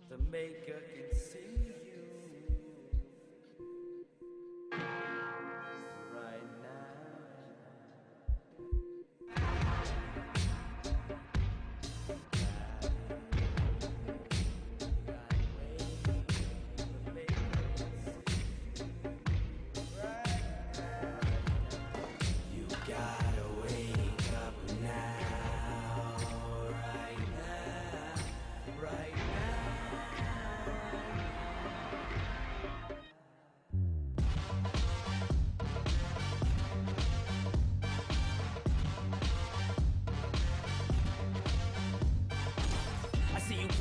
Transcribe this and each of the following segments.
The maker can sing you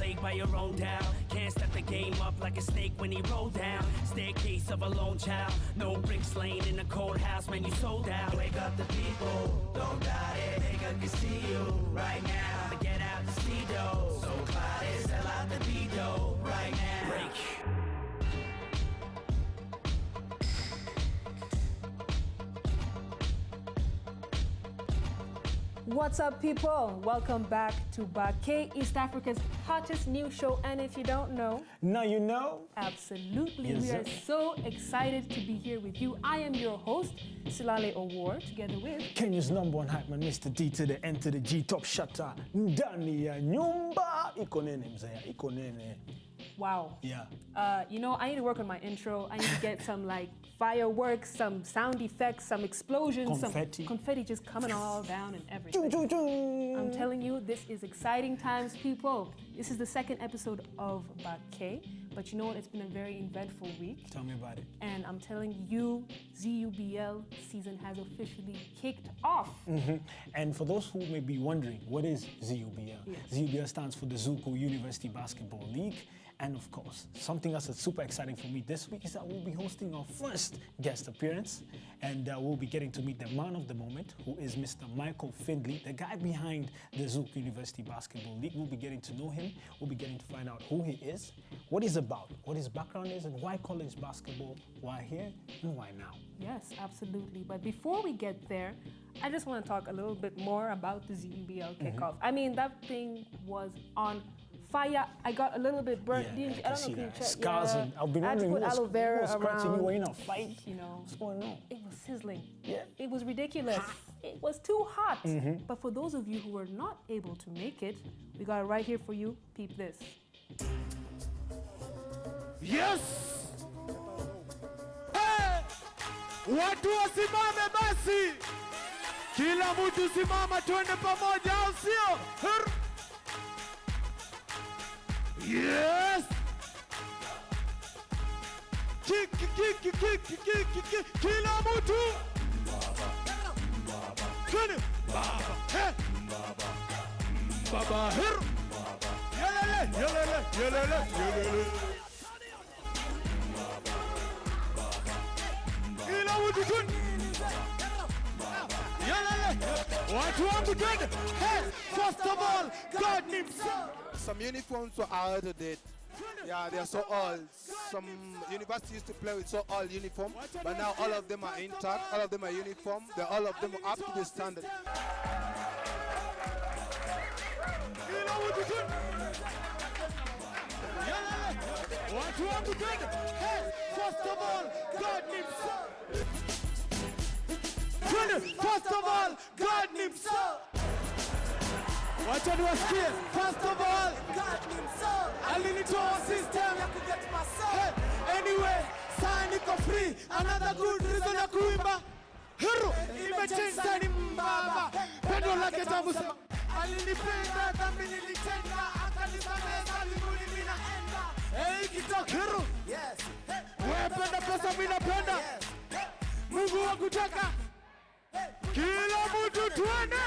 right by your own down. Can't step the game up like a snake when he rolled down. Staircase of a lone child. No bricks laying in a cold house, man, you sold out. Wake up the people, don't doubt it. They can see you right now. Get out the speedo. So clouded, sell out the bedo right now. Break. What's up, people? Welcome back to BAQE, East Africa's hottest news show. And if you don't know, now you know. Absolutely. Yes, we are so excited to be here with you. I am your host, Silale Award, together with Kenya's #1 hype man, Mr. D to the N to the G, top shutter, ndani ya nyumba. Iko nene mzee, iko nene. Wow. Yeah. You know, I need to work on my intro. I need to get some like fireworks, some sound effects, some explosions, confetti. Some confetti just coming all down and everything. I'm telling you, this is exciting times, people. This is the second episode of BAQE, but you know what? It's been a very eventful week. Tell me about it. And I'm telling you, ZUBL season has officially kicked off. And for those who may be wondering, what is ZUBL? Yes. ZUBL stands for the Zuko University Basketball League. And of course, something else that's super exciting for me this week is that we'll be hosting our first guest appearance. And we'll be getting to meet the man of the moment, who is Mr. Michael Findley, the guy behind the Zuko University Basketball League. We'll be getting to know him. We'll be getting to find out who he is, what he's about, what his background is, and why college basketball, why here, and why now. Yes, absolutely. But before we get there, I just want to talk a little bit more about the ZUBL kickoff. I mean, that thing was on fire. I got a little bit burnt. Yeah, I don't know if you check. Scars, and I've been I had to wondering put aloe vera what's scratching around. you in a fight. You know, what's going on? It was sizzling. Yeah. It was ridiculous. It was too hot. But for those of you who were not able to make it, we got it right here for you. Peep this. Yes! Hey! Watu wasimame basi! Kila mtu simama twende pamoja au sio? Yes! Kick, kila mtu! Twende! Hey! Baba, here! Yelele! Kila mtu twende! Watu wangu twende! Hey! First of all, God himself! Some uniforms were out of date. Yeah, they're so old. Some universities used to play with so old uniform, but now all of them are intact, all of them are uniform, all of them are up to the standard. First of all, God himself. First of all, God himself. Wacha niwasikie. First of all, God himself. Alinitoa system ya kuget myself. Anyway, saa niko free. Another good reason ya kuimba. Hero, imechange sani mbaba. Pendo lake tamu sana. Alinipenda dhambi nilitenda. Akanisamehe mbinguni mimi naenda. Hey, kitok hero. Yes. Wewe penda pesa mimi napenda. Mungu wakutaka. Kila mtu twende.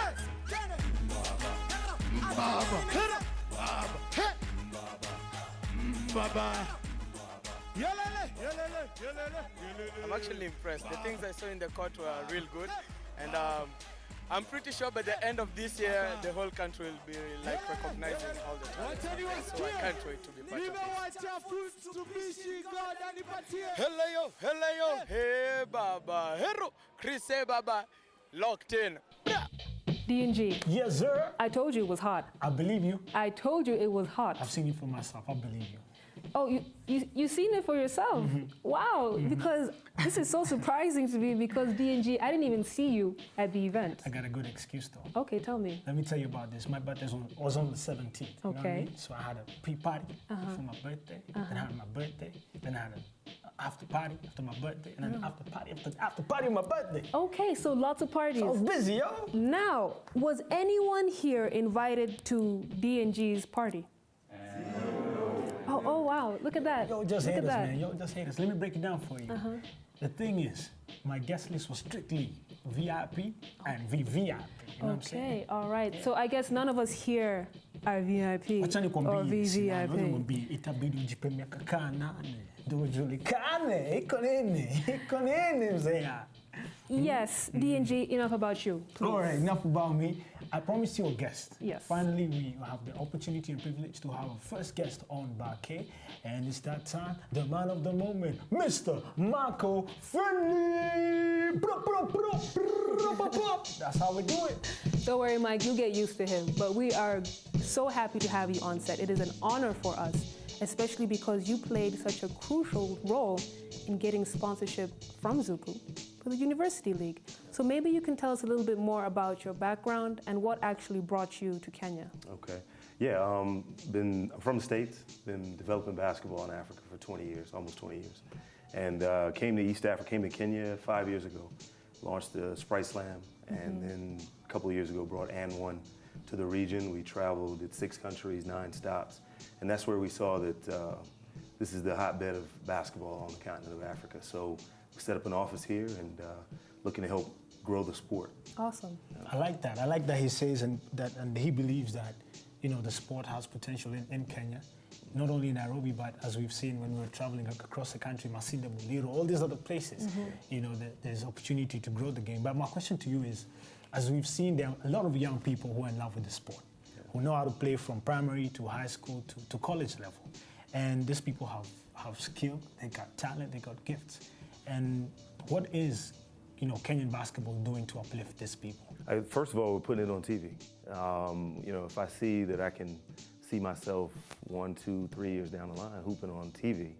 Baba. I'm actually impressed. The things I saw in the court were real good, and I'm pretty sure by the end of this year, the whole country will be like recognizing all the talent. So I can't wait to be part of this. Hello, hey Baba, hero, Chris, hey Baba, locked in. D&G. Yes, sir. I told you it was hot. I believe you. I told you it was hot. I've seen it for myself. I believe you. Oh, you seen it for yourself? Wow, because this is so surprising to me because DNG, I didn't even see you at the event. I got a good excuse though. Okay, tell me. Let me tell you about this. My birthday was on the 17th. You know what I Okay. mean? So I had a pre-party for my birthday, then I had my birthday, then I had an after party after my birthday, and then after party of my birthday. Okay, so lots of parties. I was busy, yo. Now, was anyone here invited to DNG's party? Oh wow, look at that. Yo, just look haters, at that. man. Yo, just haters. Let me break it down for you. The thing is, my guest list was strictly VIP and VVIP. You know what I'm saying? Okay, all right. So I guess none of us here are VIP Wachani or kwambie, sina, VVIP. mwambie, itabidi ujipe miaka kaa 8 ndio ujulikane. Iko nini mzee? Yes, DNG, enough about you, please. All right, enough about me. I promised you a guest. Yes. Finally, we have the opportunity and privilege to have a first guest on BAQE, and it's that time, the man of the moment, Mr. Marco Friendly. That's how we do it. Don't worry, Mike, you'll get used to him. But we are so happy to have you on set. It is an honor for us, especially because you played such a crucial role in getting sponsorship from Zuku for the University League. So maybe you can tell us a little bit more about your background and what actually brought you to Kenya. Okay. Yeah, I'm from the States, been developing basketball in Africa for 20 years, almost 20 years. And came to East Africa, came to Kenya 5 years ago, launched the Sprite Slam, and then a couple of years ago brought AN1 to the region. We traveled, did 6 countries, 9 stops, and that's where we saw that this is the hotbed of basketball on the continent of Africa. So we set up an office here and looking to help grow the sport. Awesome. I like that. I like that he says and he believes that, you know, the sport has potential in Kenya, not only in Nairobi, but as we've seen when we were traveling across the country, Masinde, Muliro, all these other places, you know, there's opportunity to grow the game. But my question to you is, as we've seen, there are a lot of young people who are in love with the sport, who know how to play from primary to high school to college level. And these people have skill, they got talent, they got gifts. And what is, you know, Kenyan basketball doing to uplift these people? First of all, we're putting it on TV. You know, if I see that I can see myself 1, 2, 3 years down the line hooping on TV,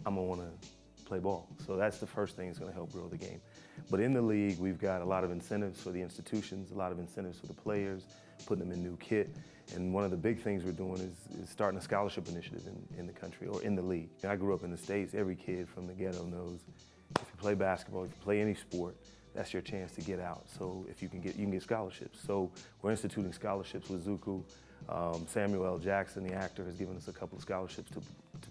I'm gonna wanna play ball. So that's the first thing that's gonna help grow the game. But in the league, we've got a lot of incentives for the institutions, a lot of incentives for the players, putting them in new kit. And one of the big things we're doing is starting a scholarship initiative in the country or in the league. I grew up in the States. Every kid from the ghetto knows if you play basketball, if you play any sport, that's your chance to get out. So if you can get scholarships. So we're instituting scholarships with Zuku. Samuel L. Jackson, the actor, has given us a couple of scholarships to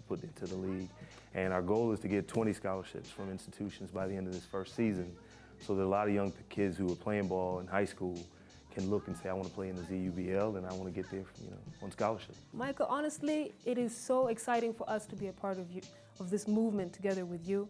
put into the league. And our goal is to get 20 scholarships from institutions by the end of this first season, so that a lot of young kids who are playing ball in high school can look and say, I want to play in the ZUBL and I want to get there, you know, on scholarship. Michael, honestly, it is so exciting for us to be a part of this movement together with you.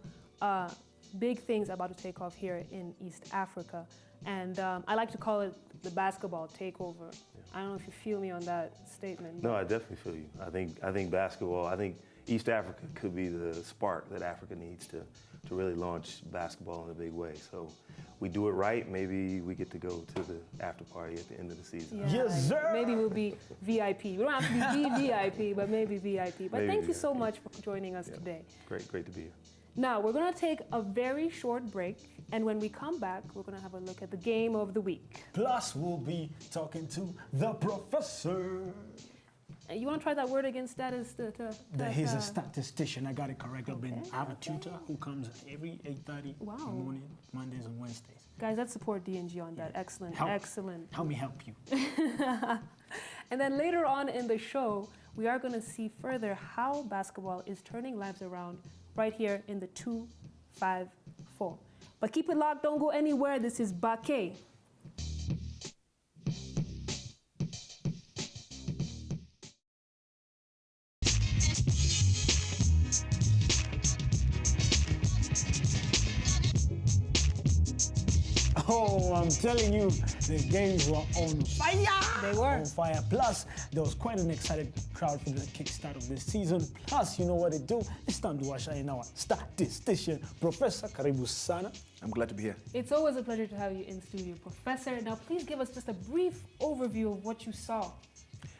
Big things about to take off here in East Africa. And I like to call it the basketball takeover. I don't know if you feel me on that statement. No, I definitely feel you. I think basketball, I think East Africa could be the spark that Africa needs to really launch basketball in a big way. So we do it right, maybe we get to go to the after party at the end of the season. Yeah, Yes, sir. Maybe we'll be VIP. We don't have to be VVIP, but maybe VIP. But Maybe thank you so VIP. much for joining us today. Great to be here. Now, we're going to take a very short break, and when we come back, we're going to have a look at the game of the week. Plus, we'll be talking to the professor. You want to try that word again, status? He's a statistician. I got it correct. I have a tutor who comes every 8:30 in Wow. the morning, Mondays and Wednesdays. Guys, let's support DNG on that. Excellent, excellent. Help me help you. And then later on in the show, we are going to see further how basketball is turning lives around right here in the 254. But keep it locked, don't go anywhere. This is BAQE. Oh, I'm telling you, the games were on fire. They were. On fire. Plus, there was quite an excited crowd for the kickstart of this season. Plus, you know what they do? It's time to watch in our statistician, Professor Karibu Sana. I'm glad to be here. It's always a pleasure to have you in studio, Professor. Now, please give us just a brief overview of what you saw.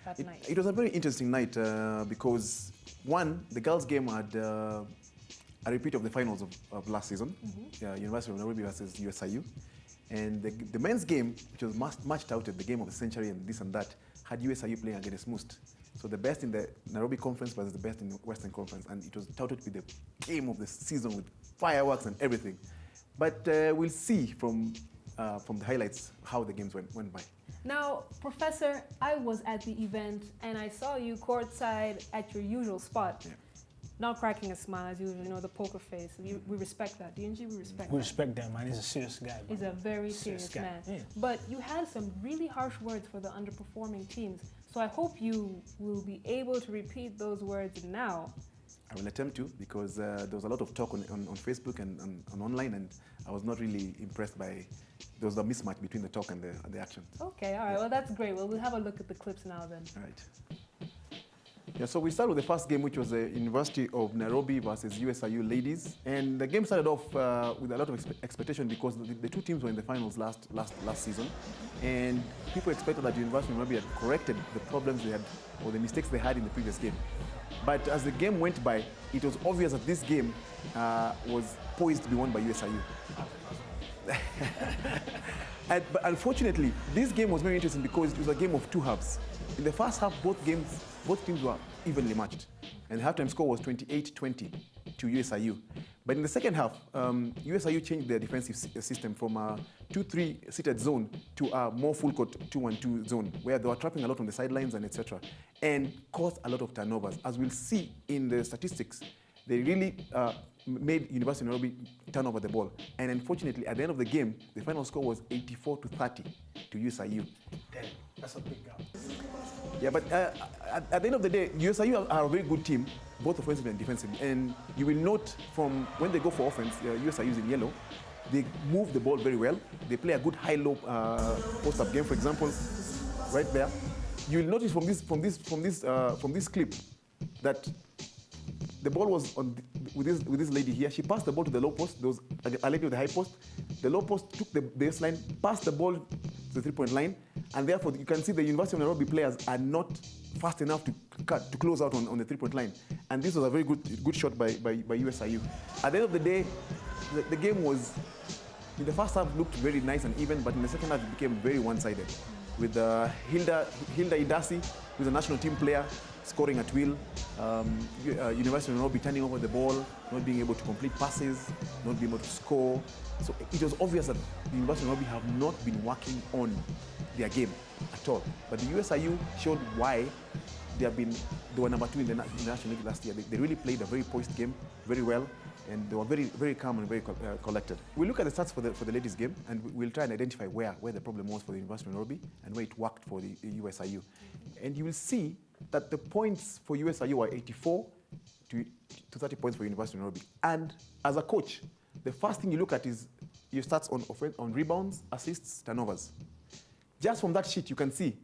that night? It was a very interesting night because, one, the girls' game had a repeat of the finals of last season, University of Nairobi versus USIU. And the men's game, which was much touted, the game of the century and this and that, had USIU playing against Must. So the best in the Nairobi Conference versus the best in the Western Conference. And it was touted to be the game of the season with fireworks and everything. But we'll see from the highlights how the games went by. Now, Professor, I was at the event and I saw you courtside at your usual spot. Yeah. Not cracking a smile as usual, you know, the poker face. We respect that, DNG, we respect that. We respect that, man. He's a serious guy. He's a very serious man. Yeah. But you had some really harsh words for the underperforming teams. So I hope you will be able to repeat those words now. I will attempt to, because there was a lot of talk on Facebook and online, and I was not really impressed by, there was a mismatch between the talk and the action. Okay, all right, well that's great. Well, we'll have a look at the clips now then. All right. Yeah, so we start with the first game, which was the University of Nairobi versus USIU ladies. And the game started off with a lot of expectation because the two teams were in the finals last season. And people expected that the University of Nairobi had corrected the problems they had, or the mistakes they had in the previous game. But as the game went by, it was obvious that this game was poised to be won by USIU. But unfortunately, this game was very interesting because it was a game of two halves. In the first half, both teams were evenly matched. And the halftime score was 28-20 to USIU. But in the second half, USIU changed their defensive system from a 2-3 seated zone to a more full court 2-1-2 zone, where they were trapping a lot on the sidelines and etc. and caused a lot of turnovers. As we'll see in the statistics, they really made University of Nairobi turn over the ball. And unfortunately, at the end of the game, the final score was 84-30 to USIU. Damn, that's a big gap. Yeah, but at the end of the day, USIU are a very good team, both offensively and defensively. And you will note from when they go for offense, USIU is in yellow. They move the ball very well. They play a good high-low post-up game, for example, right there. You will notice from this clip that the ball was with this lady here. She passed the ball to the low post. There was a lady with the high post. The low post took the baseline, passed the ball to the three-point line, and therefore you can see the University of Nairobi players are not fast enough to close out on the three-point line. And this was a very good shot by USIU. At the end of the day, the game was, in the first half looked very nice and even, but in the second half it became very one-sided. With Hilda Idasi, who's a national team player, scoring at will, University of Nairobi turning over the ball, not being able to complete passes, not being able to score. So it was obvious that the University of Nairobi have not been working on their game at all. But the USIU showed why they were number 2 in the National League last year. They really played a very poised game, very well, and they were very, very calm and very collected. We'll look at the stats for the ladies' game, and we'll try and identify where the problem was for the University of Nairobi and where it worked for the USIU. And you will see that the points for USIU were 84 to 30 points for University of Nairobi. And as a coach, the first thing you look at is your stats on rebounds, assists, turnovers. Just from that sheet, you can see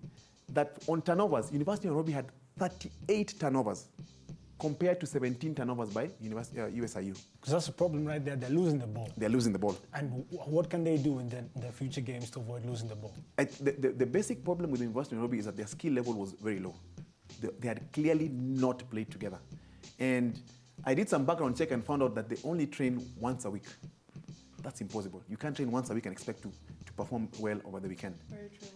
that on turnovers, University of Nairobi had 38 turnovers compared to 17 turnovers by USIU. Because that's the problem right there. They're losing the ball. They're losing the ball. And what can they do in their future games to avoid losing the ball? The basic problem with University of Nairobi is that their skill level was very low. They had clearly not played together. And I did some background check and found out that they only train once a week. That's impossible. You can't train once a week and expect to perform well over the weekend. Very true.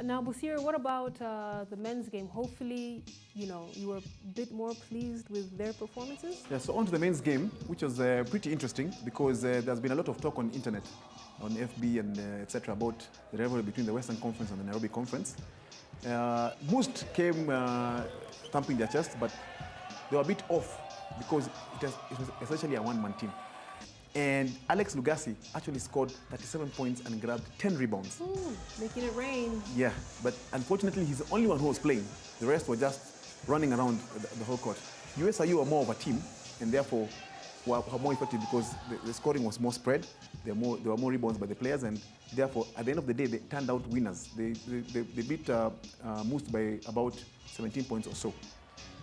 Now, Busir, what about the men's game? Hopefully, you were a bit more pleased with their performances? Yeah, so on to the men's game, which was pretty interesting because there's been a lot of talk on internet, on FB and etc. about the rivalry between the Western Conference and the Nairobi Conference. Most came thumping their chest, but they were a bit off because it was essentially a one-man team. And Alex Lugasi actually scored 37 points and grabbed 10 rebounds. Ooh, making it rain. Yeah, but unfortunately, he's the only one who was playing. The rest were just running around the whole court. USIU were more of a team, and therefore were more effective because the scoring was more spread. There were more rebounds by the players, and therefore, at the end of the day, they turned out winners. They beat Moose by about 17 points or so.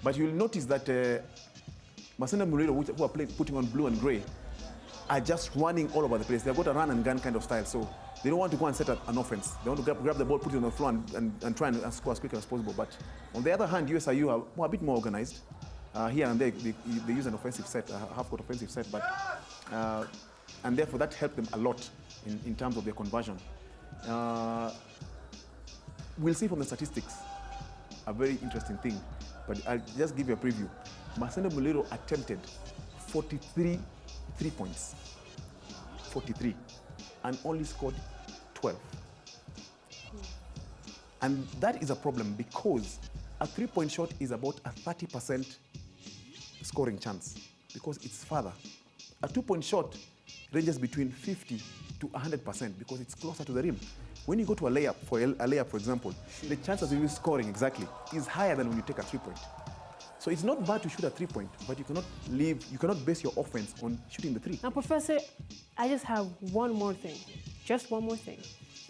But you'll notice that Masenda Murilo, who are putting on blue and grey, are just running all over the place. They've got a run and gun kind of style, so they don't want to go and set an offense. They want to grab the ball, put it on the floor, and try and score as quickly as possible. But on the other hand, USIU are a bit more organized. Here and there, they use an offensive set, a half-court offensive set, but and therefore that helped them a lot in terms of their conversion. We'll see from the statistics, a very interesting thing, but I'll just give you a preview. Marcelo Mulero attempted 43 3-points, 43, and only scored 12. And that is a problem because a 3-point shot is about a 30% scoring chance because it's farther. A 2-point shot ranges between 50 to 100% because it's closer to the rim. When you go to a layup, for example, the chances of you scoring exactly is higher than when you take a 3-point. So it's not bad to shoot a 3-point, but you cannot base your offense on shooting the 3. Now, Professor, I just have one more thing, just one more thing.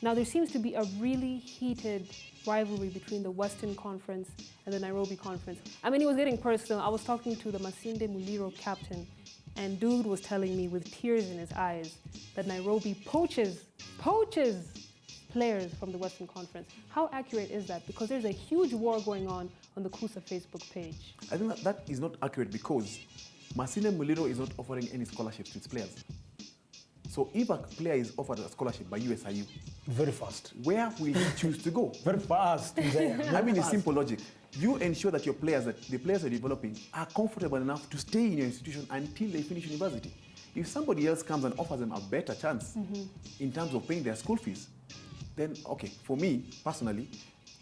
Now, there seems to be a really heated rivalry between the Western Conference and the Nairobi Conference. I mean, it was getting personal. I was talking to the Masinde Muliro captain, and dude was telling me with tears in his eyes that Nairobi poaches players from the Western Conference. How accurate is that? Because there's a huge war going on the KUSA Facebook page. I think that is not accurate because Masinde Muliro is not offering any scholarships to its players. So if a player is offered a scholarship by USIU, very fast. Where will he choose to go? Very fast. I mean, it's simple logic. You ensure that the players you're developing are comfortable enough to stay in your institution until they finish university. If somebody else comes and offers them a better chance in terms of paying their school fees, then okay, for me personally,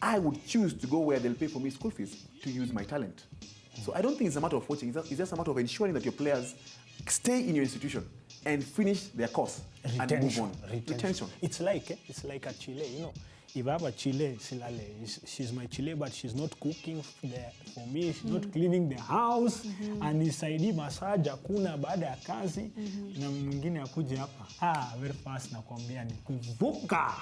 I would choose to go where they'll pay for me school fees to use my talent. So I don't think it's a matter of watching, it's just a matter of ensuring that your players stay in your institution and finish their course and move on. Retention. It's like a Chile, you know. If I have a Chile, she's my Chile, but she's not cooking for me, she's not cleaning the house, and nisaidii massage hakuna baada ya kazi, na mwingine akuje hapa. Very fast nakwambia ni kuvuka.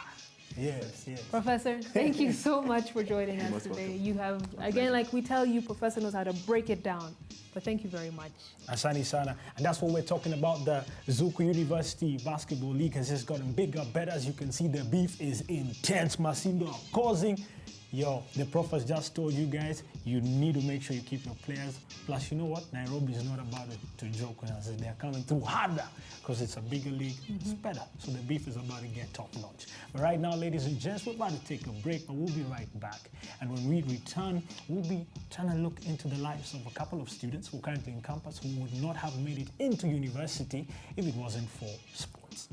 Yes. Professor, thank you so much for joining us today. You have, again, like we tell you, Professor knows how to break it down. But thank you very much. Asante sana. And that's what we're talking about. The Zuku University Basketball League has just gotten bigger, better. As you can see, the beef is intense. Masindo are causing. The prof has just told you guys, you need to make sure you keep your players. Plus, you know what? Nairobi is not about it to joke when I say they're coming through harder because it's a bigger league. It's better. So the beef is about to get top notch. But right now, ladies and gents, we're about to take a break, but we'll be right back. And when we return, we'll be trying to look into the lives of a couple of students who are currently in campus who would not have made it into university if it wasn't for sports.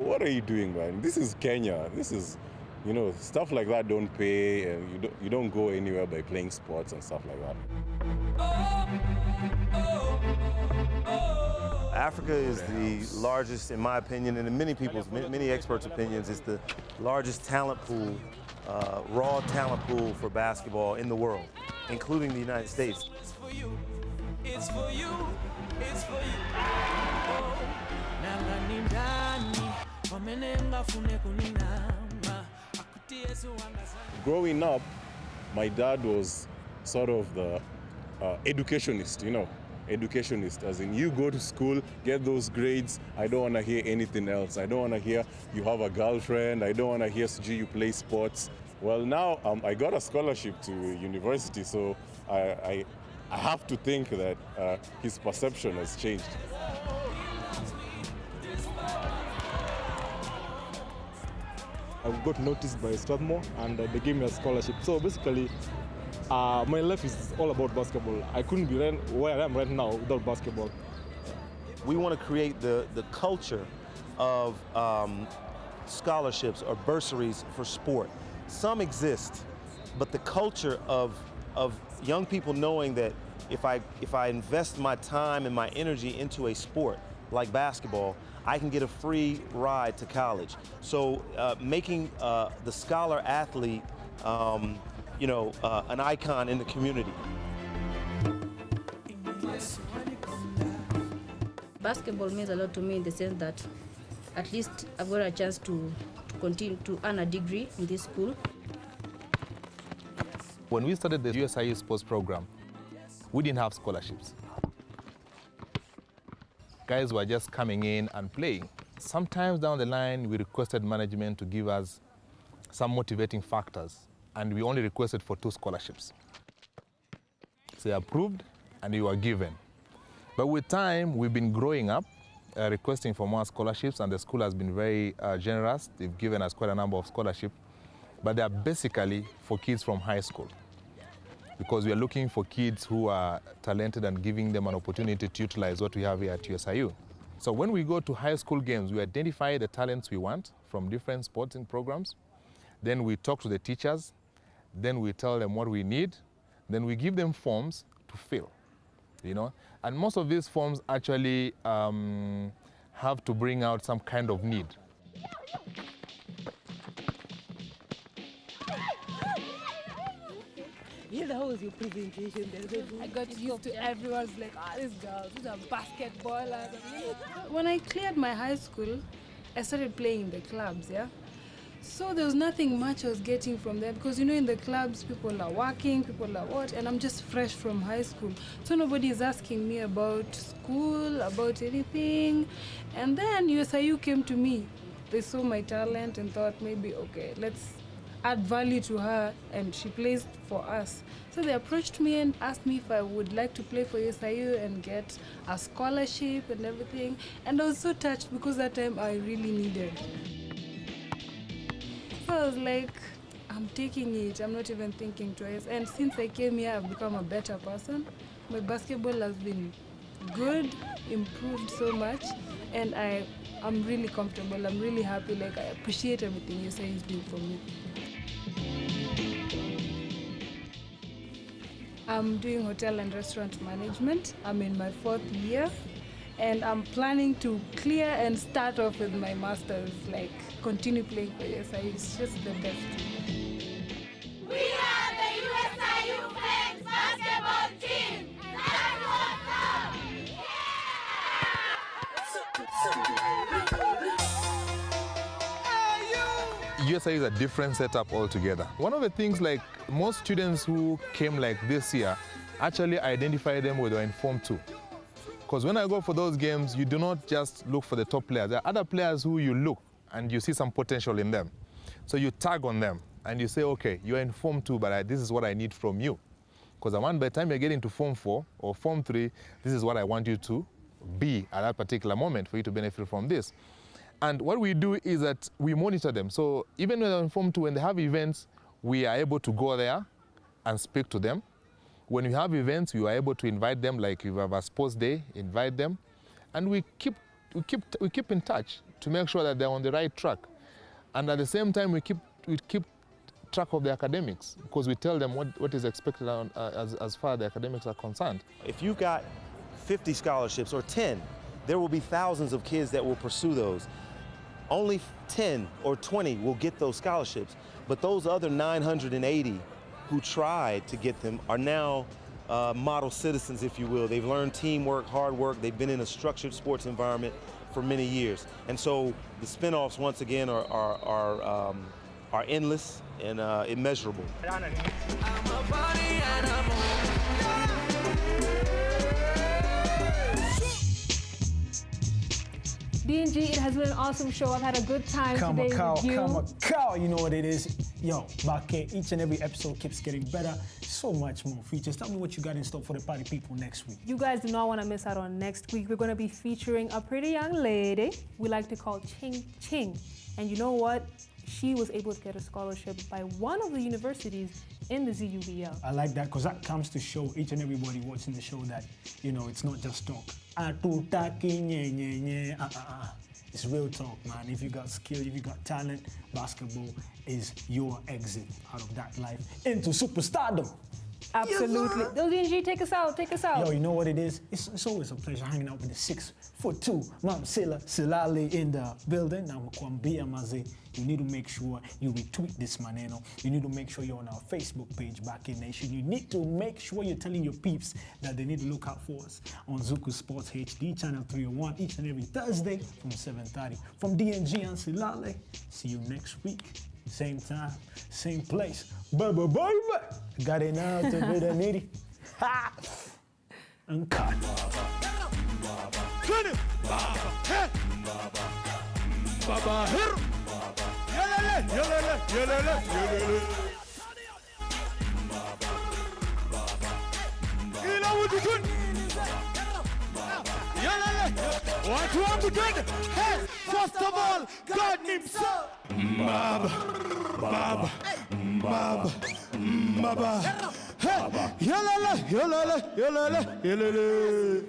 What are you doing, man? This is Kenya. This is, stuff like that don't pay, and you don't go anywhere by playing sports and stuff like that. Africa is the largest, in my opinion, and in many experts' opinions, it's the largest talent pool, raw talent pool for basketball in the world, including the United States. It's for you, it's for you, it's for you. Growing up, my dad was sort of the educationist, educationist, as in you go to school, get those grades, I don't want to hear anything else. I don't want to hear you have a girlfriend, I don't want to hear you play sports. Well, now I got a scholarship to university, so I have to think that his perception has changed. I got noticed by Strathmore and they gave me a scholarship. So basically, my life is all about basketball. I couldn't be where I am right now without basketball. We want to create the culture of scholarships or bursaries for sport. Some exist, but the culture of young people knowing that if I invest my time and my energy into a sport like basketball, I can get a free ride to college. So making the scholar athlete, an icon in the community. Basketball means a lot to me in the sense that at least I've got a chance to continue to earn a degree in this school. When we started the USIU sports program, we didn't have scholarships. Guys were just coming in and playing. Sometimes down the line, we requested management to give us some motivating factors, and we only requested for 2 scholarships. So they approved, and we were given. But with time, we've been growing up, requesting for more scholarships, and the school has been very generous. They've given us quite a number of scholarships, but they are basically for kids from high school, because we are looking for kids who are talented and giving them an opportunity to utilize what we have here at USIU. So when we go to high school games, we identify the talents we want from different sporting programs. Then we talk to the teachers. Then we tell them what we need. Then we give them forms to fill, you know. And most of these forms actually have to bring out some kind of need. Yeah, that was your presentation. I got used to everyone's like, these girls, these are basketballers. When I cleared my high school, I started playing in the clubs, yeah? So there was nothing much I was getting from there because, you know, in the clubs, people are working, people are what, and I'm just fresh from high school. So nobody is asking me about school, about anything. And then USIU came to me. They saw my talent and thought maybe, okay, let's add value to her, and she plays for us. So they approached me and asked me if I would like to play for USIU and get a scholarship and everything. And I was so touched because that time I really needed. So I was like, I'm taking it, I'm not even thinking twice. And since I came here, I've become a better person. My basketball has been good, improved so much, and I'm really comfortable, I'm really happy, like I appreciate everything USIU is doing for me. I'm doing hotel and restaurant management. I'm in my 4th year, and I'm planning to clear and start off with my master's, like continue playing for USIU. It's just the best. We are the USIU Flames basketball team. That's what's up. USIU is a different setup altogether. One of the things, like most students who came like this year, actually identify them with their informed too. Because when I go for those games, you do not just look for the top players. There are other players who you look and you see some potential in them. So you tag on them and you say, okay, you're in Form 2, but this is what I need from you. Because I want by the time you're getting to Form 4 or Form 3, this is what I want you to be at that particular moment for you to benefit from this. And what we do is that we monitor them. So even when they're in Form 2, when they have events, we are able to go there and speak to them. When we have events, we are able to invite them, like if we have a sports day, invite them. And we keep in touch to make sure that they're on the right track. And at the same time, we keep track of the academics, because we tell them what is expected as far as the academics are concerned. If you've got 50 scholarships or 10, there will be thousands of kids that will pursue those. Only 10 or 20 will get those scholarships, but those other 980 who tried to get them are now model citizens, if you will. They've learned teamwork, hard work. They've been in a structured sports environment for many years. And so the spinoffs, once again, are endless and immeasurable. D&G, it has been an awesome show. I've had a good time today with you. You know what it is. Yo, BAQE, each and every episode keeps getting better. So much more features. Tell me what you got in store for the party people next week. You guys do not want to miss out on next week. We're going to be featuring a pretty young lady we like to call Ching Ching. And you know what? She was able to get a scholarship by one of the universities in the ZUBL. I like that, because that comes to show each and everybody watching the show that, you know, it's not just talk. It's real talk, man. If you got skill, if you got talent, basketball is your exit out of that life into superstardom. Absolutely. Yes, D&G, take us out, take us out. Yo, you know what it is? It's always a pleasure hanging out with the 6'2" Mam Sila Silale in the building. Now, you need to make sure you retweet this, maneno. You need to make sure you're on our Facebook page, BAQE Nation. You need to make sure you're telling your peeps that they need to look out for us on Zuku Sports HD, channel 301, each and every Thursday from 7:30. From D&G and Silale, see you next week. Same time, same place. Bye. Got it now to be the needy. Ha! Uncut. Turn it. Baba. Hey. Baba. Here. Yelele. Yelele. Yelele. Yelele. Ila wudu tun. Yelele. What you want to do? Hey. First of all, God himself. Baba. Baba. Baba. Baba. Hey. Yelele. Yelele. Yelele. Yelele.